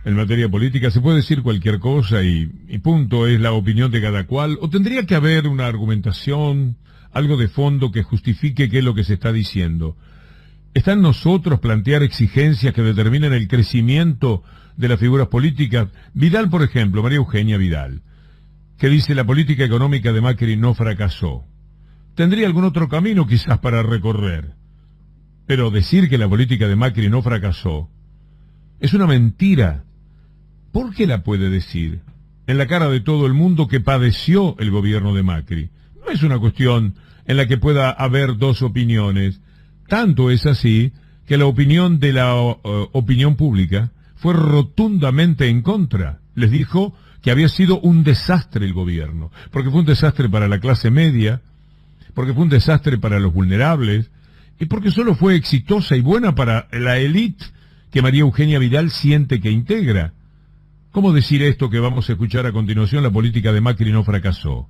en materia política, se puede decir cualquier cosa y punto, es la opinión de cada cual, o tendría que haber una argumentación, algo de fondo que justifique qué es lo que se está diciendo. ¿Está en nosotros plantear exigencias que determinen el crecimiento de las figuras políticas? Vidal, por ejemplo, María Eugenia Vidal, que dice la política económica de Macri no fracasó. Tendría algún otro camino quizás para recorrer, pero decir que la política de Macri no fracasó es una mentira. ¿Por qué la puede decir? En la cara de todo el mundo que padeció el gobierno de Macri. No es una cuestión en la que pueda haber dos opiniones. Tanto es así que la opinión de la opinión pública fue rotundamente en contra. Les dijo que había sido un desastre el gobierno, porque fue un desastre para la clase media, porque fue un desastre para los vulnerables, y porque solo fue exitosa y buena para la élite que María Eugenia Vidal siente que integra. ¿Cómo decir esto que vamos a escuchar a continuación? La política de Macri no fracasó.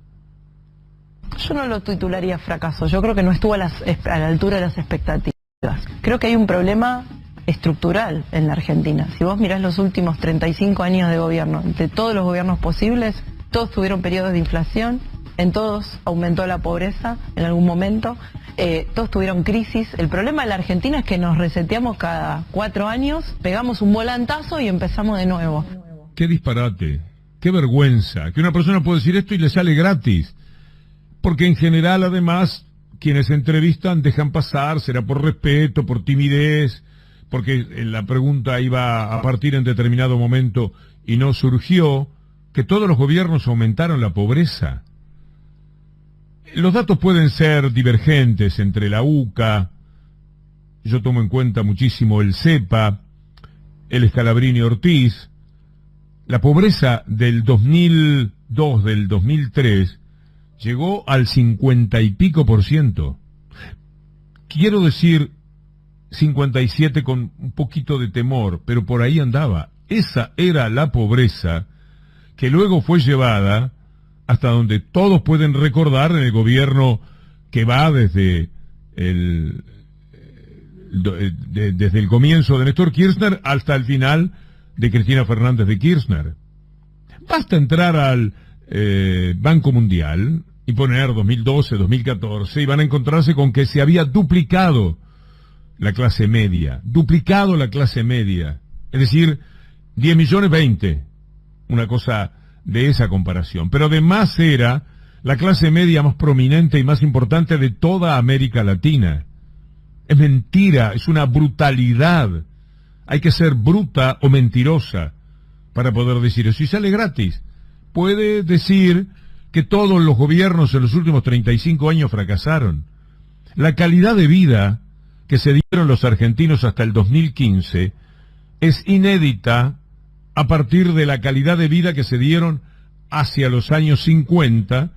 Yo no lo titularía fracaso, yo creo que no estuvo a la altura de las expectativas. Creo que hay un problema estructural en la Argentina. Si vos mirás los últimos 35 años de gobierno, de todos los gobiernos posibles, todos tuvieron periodos de inflación, en todos aumentó la pobreza en algún momento, todos tuvieron crisis. El problema de la Argentina es que nos reseteamos cada 4 años, pegamos un volantazo y empezamos de nuevo. Qué disparate, qué vergüenza, que una persona puede decir esto y le sale gratis. Porque en general, además, quienes entrevistan dejan pasar, será por respeto, por timidez, porque la pregunta iba a partir en determinado momento y no surgió, que todos los gobiernos aumentaron la pobreza. Los datos pueden ser divergentes entre la UCA, yo tomo en cuenta muchísimo el CEPA, el Scalabrini Ortiz. La pobreza del 2002, del 2003, llegó al 50 y pico %. Quiero decir 57 con un poquito de temor, pero por ahí andaba. Esa era la pobreza que luego fue llevada hasta donde todos pueden recordar en el gobierno que va desde desde el comienzo de Néstor Kirchner hasta el final de Cristina Fernández de Kirchner. Basta entrar al Banco Mundial y poner 2012, 2014 y van a encontrarse con que se había duplicado la clase media, es decir, 10 millones 20, una cosa de esa comparación, pero además era la clase media más prominente y más importante de toda América Latina. Es mentira, es una brutalidad, hay que ser bruta o mentirosa para poder decir eso, y sale gratis. Puede decir que todos los gobiernos en los últimos 35 años fracasaron. La calidad de vida que se dieron los argentinos hasta el 2015 es inédita a partir de la calidad de vida que se dieron hacia los años 50,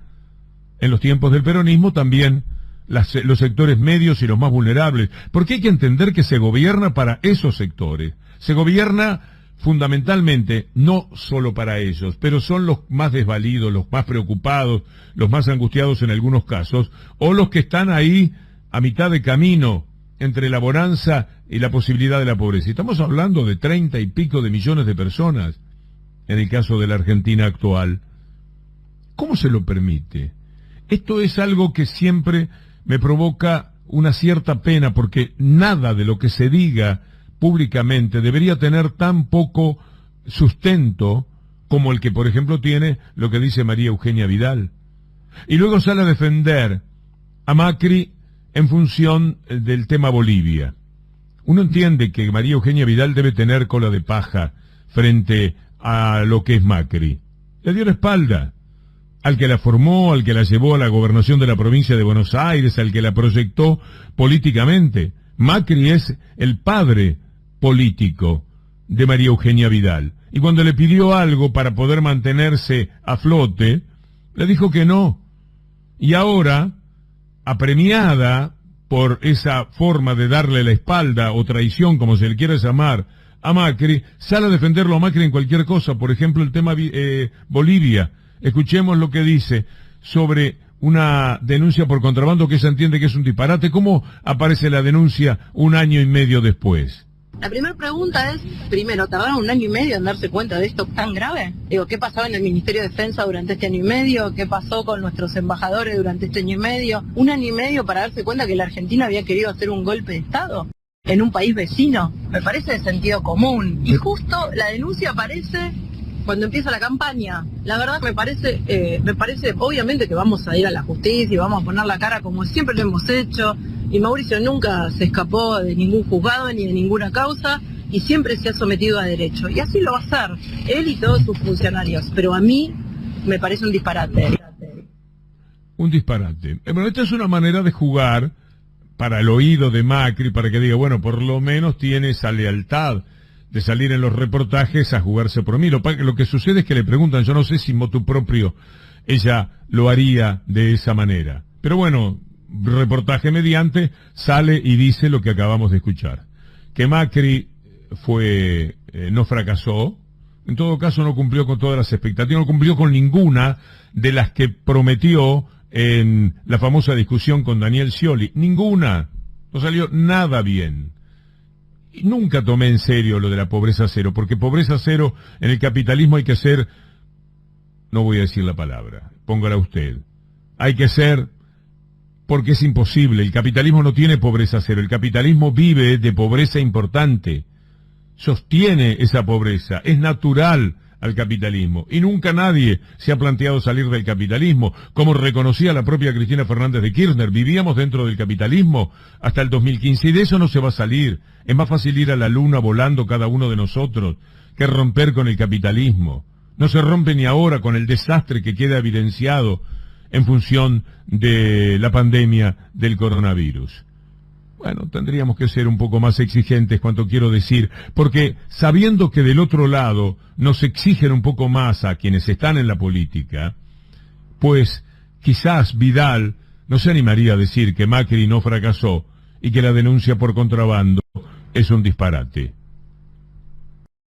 en los tiempos del peronismo, también los sectores medios y los más vulnerables. Porque hay que entender que se gobierna para esos sectores. Se gobierna fundamentalmente, no solo para ellos, pero son los más desvalidos, los más preocupados, los más angustiados en algunos casos, o los que están ahí a mitad de camino entre la bonanza y la posibilidad de la pobreza. Y estamos hablando de 30 y pico de millones de personas, en el caso de la Argentina actual. ¿Cómo se lo permite? Esto es algo que siempre me provoca una cierta pena, porque nada de lo que se diga públicamente debería tener tan poco sustento como el que, por ejemplo, tiene lo que dice María Eugenia Vidal. Y luego sale a defender a Macri en función del tema Bolivia. Uno entiende que María Eugenia Vidal debe tener cola de paja frente a lo que es Macri. Le dio la espalda al que la formó, al que la llevó a la gobernación de la provincia de Buenos Aires, al que la proyectó políticamente. Macri es el padre político de María Eugenia Vidal. Y cuando le pidió algo para poder mantenerse a flote, le dijo que no. Y ahora, apremiada por esa forma de darle la espalda o traición, como se le quiera llamar, a Macri, sale a defenderlo a Macri en cualquier cosa. Por ejemplo, el tema Bolivia. Escuchemos lo que dice sobre una denuncia por contrabando que ella entiende que es un disparate. ¿Cómo aparece la denuncia un año y medio después? La primera pregunta es, primero, ¿tardaron 1 año y medio en darse cuenta de esto tan grave? Digo, ¿qué pasaba en el Ministerio de Defensa durante este año y medio? ¿Qué pasó con nuestros embajadores durante este año y medio? 1 año y medio para darse cuenta que la Argentina había querido hacer un golpe de Estado en un país vecino. Me parece de sentido común. Y justo la denuncia aparece cuando empieza la campaña. La verdad me parece obviamente que vamos a ir a la justicia y vamos a poner la cara como siempre lo hemos hecho. Y Mauricio nunca se escapó de ningún juzgado ni de ninguna causa y siempre se ha sometido a derecho. Y así lo va a hacer, él y todos sus funcionarios. Pero a mí me parece un disparate. Un disparate. Bueno, esta es una manera de jugar para el oído de Macri, para que diga, bueno, por lo menos tiene esa lealtad de salir en los reportajes a jugarse por mí. Lo que sucede es que le preguntan, yo no sé si motu propio ella lo haría de esa manera. Pero bueno, reportaje mediante, sale y dice lo que acabamos de escuchar. Que Macri no fracasó, en todo caso no cumplió con todas las expectativas, no cumplió con ninguna de las que prometió en la famosa discusión con Daniel Scioli. Ninguna. No salió nada bien. Y nunca tomé en serio lo de la pobreza cero, porque pobreza cero en el capitalismo hay que ser, no voy a decir la palabra, póngala usted, hay que ser, porque es imposible, el capitalismo no tiene pobreza cero, el capitalismo vive de pobreza importante, sostiene esa pobreza, es natural al capitalismo, y nunca nadie se ha planteado salir del capitalismo, como reconocía la propia Cristina Fernández de Kirchner, vivíamos dentro del capitalismo hasta el 2015, y de eso no se va a salir. Es más fácil ir a la luna volando cada uno de nosotros que romper con el capitalismo. No se rompe ni ahora con el desastre que queda evidenciado en función de la pandemia del coronavirus. Bueno, tendríamos que ser un poco más exigentes, cuanto quiero decir, porque sabiendo que del otro lado nos exigen un poco más a quienes están en la política, pues quizás Vidal no se animaría a decir que Macri no fracasó y que la denuncia por contrabando es un disparate.